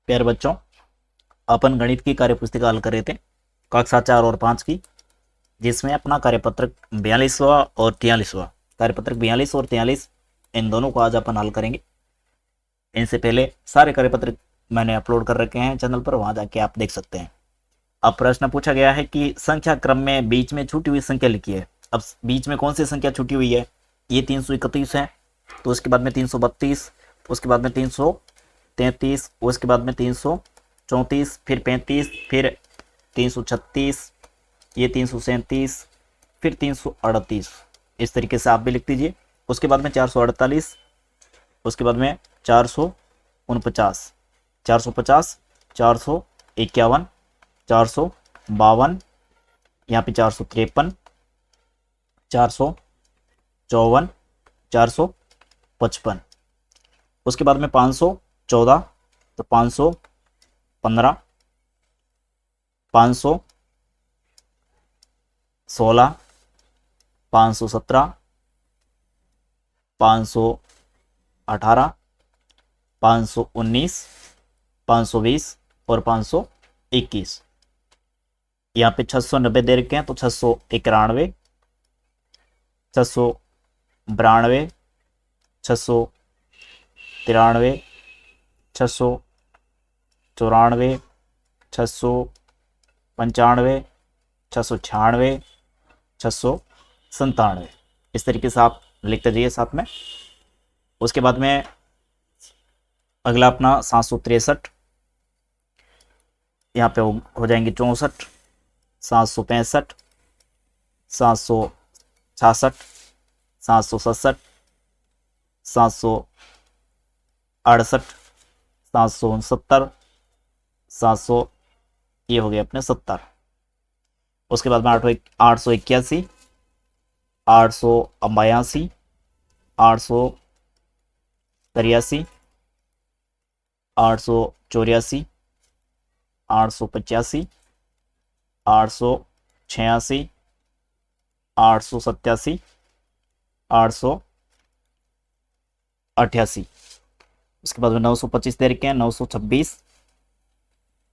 प्यारे बच्चों, अपन गणित की कार्यपुस्तिका हल कर रहे थे कक्षा 4 और 5 की, जिसमें अपना कार्यपत्रक 42वां और 43वां, कार्यपत्रक 42 और 43, इन दोनों को आज अपन हल करेंगे। इनसे पहले सारे कार्यपत्रक मैंने अपलोड कर रखे हैं चैनल पर, वहां जाके आप देख सकते हैं। अब प्रश्न पूछा गया है कि संख्या क्रम में बीच में छूटी हुई संख्या लिखी है। अब बीच में कौन सी संख्या छूटी हुई है? ये 331 है, तो उसके बाद में 332, उसके बाद में 333, उसके बाद में 334, फिर 35, फिर 336, ये 337, फिर 338। इस तरीके से आप भी लिख दीजिए। उसके बाद में 448, उसके बाद में 449, 450, 451, 452, यहाँ पे 453, 454, 455। उसके बाद में 514, तो 515, 516, 517, 518, 519, 520 और 521। यहाँ पे 690 दे रखे हैं, तो 691, 692, 693, 694, 695, 696, 697। इस तरीके से आप लिखते जाइए साथ में। उसके बाद में अगला अपना 763, यहाँ पे हो जाएंगे 64, 765, 766, 767, 768, 769, 700, ये हो गए अपने 70। उसके बाद में 881, 882, 883, 884, 885, 886, 887, 888। उसके बाद में 925 दे रखे हैं, 926,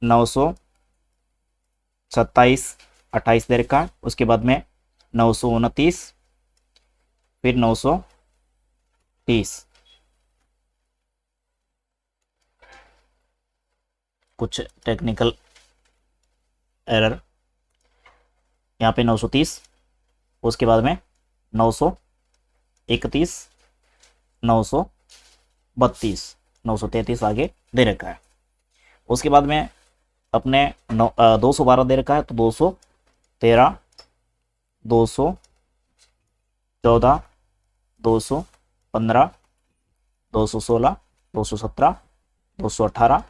927, 28 दे रखा है। उसके बाद में 929, फिर 930। कुछ टेक्निकल एरर, यहाँ पे 930, उसके बाद में 931, 932, 933 आगे दे रखा है। उसके बाद में अपने 212 दे रखा है, तो 213, 214, 215, 216, 217, 218,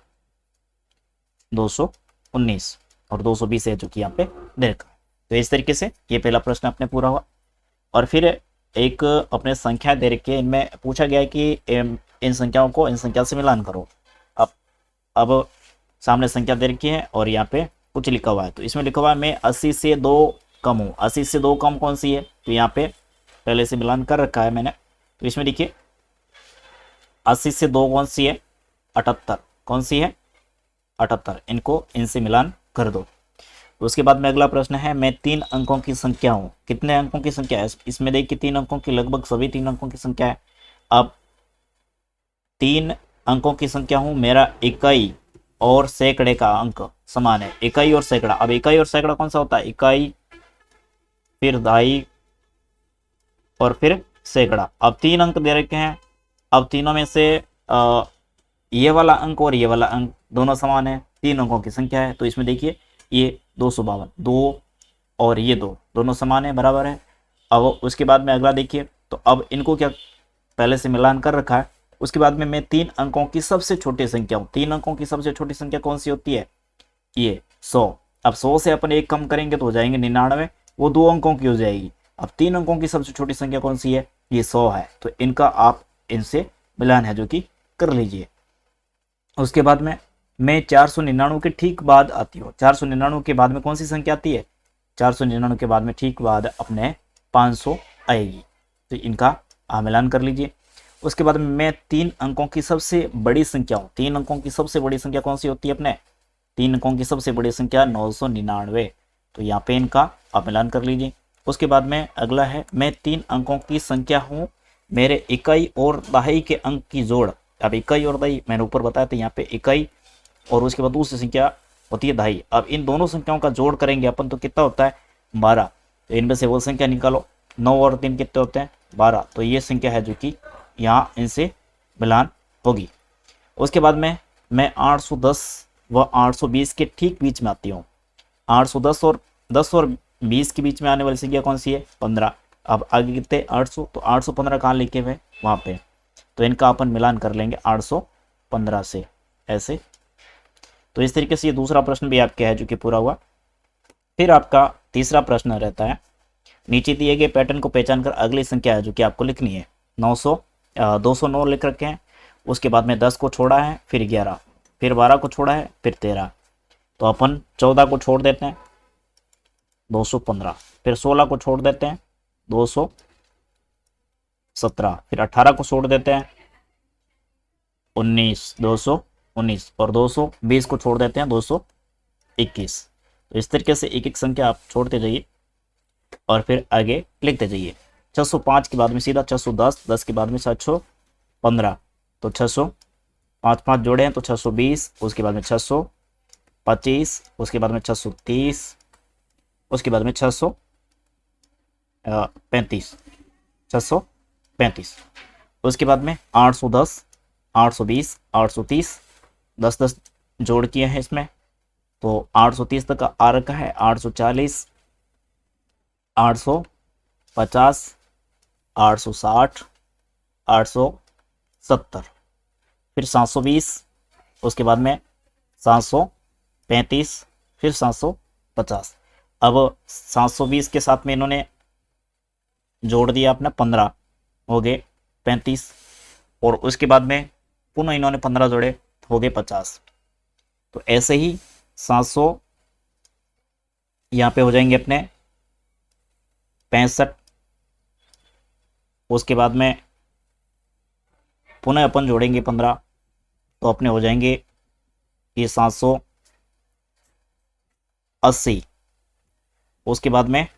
219 और 220 है जो कि यहाँ पे दे रखा है। तो इस तरीके से ये पहला प्रश्न अपने पूरा हुआ। और फिर एक अपने संख्या दे रखी है, इनमें पूछा गया है कि इन संख्याओं को इन संख्या से मिलान करो। अब सामने संख्या दे रखी है और यहाँ पे कुछ लिखा हुआ है, तो इसमें लिखा हुआ है मैं 80 से 2 कम हूँ। 80 से 2 कम कौन सी है? तो यहाँ पे पहले से मिलान कर रखा है मैंने, तो इसमें देखिए 80 से 2 कौन सी है? 78। कौन सी है? 78। इनको इनसे मिलान कर दो। उसके बाद में अगला प्रश्न है, मैं 3 अंकों की संख्या हूँ। कितने अंकों की संख्या है? इसमें देखिए 3 अंकों की, लगभग सभी 3 अंकों की संख्या है। अब 3 अंकों की संख्या हूँ, मेरा इकाई और सैकड़े का अंक समान है। इकाई और सैकड़ा, अब इकाई और सैकड़ा कौन सा होता है? इकाई, फिर दहाई और फिर सैकड़ा। अब 3 अंक दे रखे हैं, अब तीनों में से ये वाला अंक और ये वाला अंक दोनों समान है, 3 अंकों की संख्या है। तो इसमें देखिए ये 252, 2 और ये 2 दोनों समान है, बराबर है। अब उसके बाद में अगला देखिए, तो अब इनको क्या पहले से मिलान कर रखा है। उसके बाद में मैं 3 अंकों की सबसे छोटी संख्या हूँ। 3 अंकों की सबसे छोटी संख्या कौन सी होती है? ये 100। अब 100 से अपन 1 कम करेंगे तो हो जाएंगे 99, वो 2 अंकों की हो जाएगी। अब 3 अंकों की सबसे छोटी संख्या कौन सी है? ये 100 है। तो इनका आप इनसे मिलान है जो कि कर लीजिए। उसके बाद में मैं 499 के ठीक बाद आती हूँ। 499 के बाद में कौन सी संख्या आती है? 499 के बाद में ठीक बाद अपने 500 आएगी। तो इनका आप मिलान कर लीजिए। उसके बाद मैं 3 अंकों की सबसे बड़ी संख्या हूँ। 3 अंकों की सबसे बड़ी संख्या कौन सी होती है अपने? 3 अंकों की सबसे बड़ी संख्या 999। तो यहाँ पे इनका आप मिलान कर लीजिए। उसके बाद में अगला है मैं 3 अंकों की संख्या हूँ, मेरे इकाई और दहाई के अंक की जोड़। अब इकाई और दहाई मैंने ऊपर बताया था, यहाँ पे इकाई और उसके बाद दूसरी संख्या होती है दहाई। अब इन दोनों संख्याओं का जोड़ करेंगे अपन तो कितना होता है? 12। तो इनमें से वो संख्या निकालो, 9 और 3 कितने होते हैं? 12। तो ये संख्या है जो कि यहाँ इनसे मिलान होगी। उसके बाद में मैं 810 व 820 के ठीक बीच में आती हूँ। 810 और 10 और 20 के बीच में आने वाली संख्या कौन सी है? 15। अब आगे कितने? 800। तो 815 कहाँ लिखे हुए? वहाँ पे। तो इनका अपन मिलान कर लेंगे 815 से, ऐसे। तो इस तरीके से ये दूसरा प्रश्न भी आपके है जो कि पूरा हुआ। फिर आपका तीसरा प्रश्न रहता है, नीचे दिए गए पैटर्न को पहचान कर अगली संख्या है जो कि आपको लिखनी है। 209 लिख रखे हैं। उसके बाद में 10 को छोड़ा है, फिर 11, फिर 12 को छोड़ा है, फिर 13। तो अपन 14 को छोड़ देते हैं, 215। फिर 16 को छोड़ देते हैं, 217। फिर 18 को छोड़ देते हैं, 219। और 220 को छोड़ देते हैं, 221। तो इस तरीके से एक एक संख्या आप छोड़ते जाइए और फिर आगे लिखते जाइए। 605 के बाद में सीधा 610, 10 के बाद में 715। तो 600 5 जोड़े हैं तो 620। उसके बाद में 625, उसके बाद में 630, उसके बाद में 635। उसके बाद में 810, 820, 830, 10 जोड़ किए हैं इसमें। तो 830 तक आ रखा है। 840, 850, 860, 870। फिर 720, उसके बाद में 735, फिर 750। अब 720 के साथ में इन्होंने जोड़ दिया अपना 15, हो गए 35। और उसके बाद में पुनः इन्होंने 15 जोड़े, हो गए 50। तो ऐसे ही 700 यहाँ पे हो जाएंगे अपने 65। उसके बाद में पुनः अपन जोड़ेंगे 15, तो अपने हो जाएंगे ये 780। उसके बाद में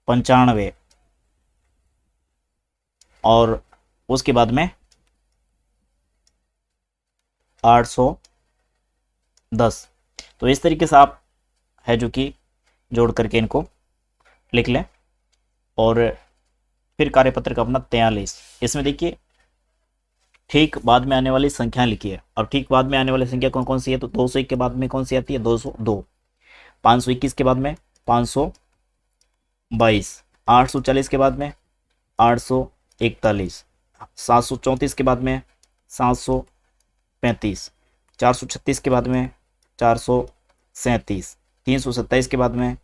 95 और उसके बाद में 810। तो इस तरीके से आप है जो कि जोड़ करके इनको लिख लें। और फिर कार्यपत्र का अपना 43, इसमें देखिए ठीक बाद में आने वाली संख्या लिखी है। अब ठीक बाद में आने वाली संख्या कौन कौन सी है? तो 201 के बाद में कौन सी आती है? 202। 521 के बाद में 522। 840 के बाद में 841। 734 के बाद में 735। 436 के बाद में 437। 327 के बाद में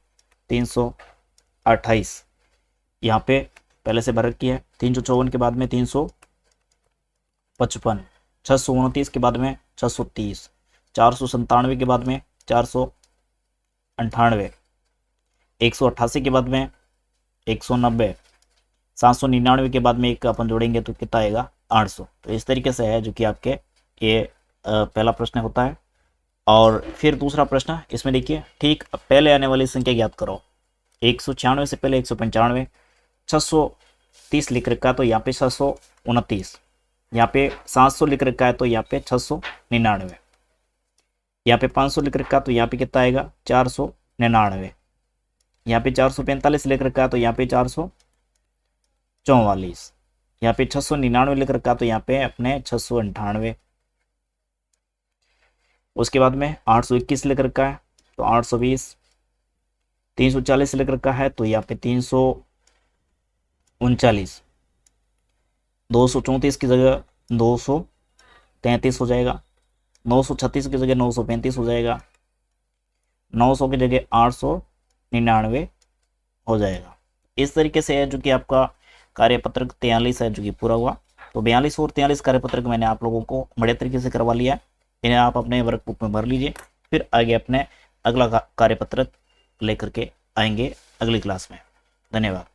328। यहाँ पे पहले से भर रखी है। 354 के बाद में 355। 629 के बाद में 630। 497 के बाद में 498। 188 के बाद में 190। 799 के बाद में एक अपन जोड़ेंगे तो कितना आएगा? 800। तो इस तरीके से है जो कि आपके ये पहला प्रश्न होता है। और फिर दूसरा प्रश्न, इसमें देखिए ठीक पहले आने वाली संख्या ज्ञात करो। 196 से पहले 195। 630 लिख रखा है तो यहाँ पे 629। यहाँ पे 700 लिख रखा है तो यहाँ पे 699। यहाँ पे 500 लिख रखा है तो यहाँ पे कितना आएगा? 499। यहाँ पे 445 लिख रखा है तो यहाँ पे 444। यहाँ पे 699 लिख रखा है तो यहाँ पे अपने 698। उसके बाद में 821 लिख रखा है तो 820। 340 लिख रखा है तो यहाँ पे 339। 234 की जगह 233 हो जाएगा। 936 की जगह 935 हो जाएगा। 900 की जगह 899 हो जाएगा। इस तरीके से है जो कि आपका कार्यपत्रक 43 है जो कि पूरा हुआ। तो 42 और 43 कार्यपत्रक मैंने आप लोगों को बढ़िया तरीके से करवा लिया है। इन्हें आप अपने वर्कबुक में भर लीजिए। फिर आगे अपने अगला कार्यपत्रक लेकर के आएंगे अगली क्लास में। धन्यवाद।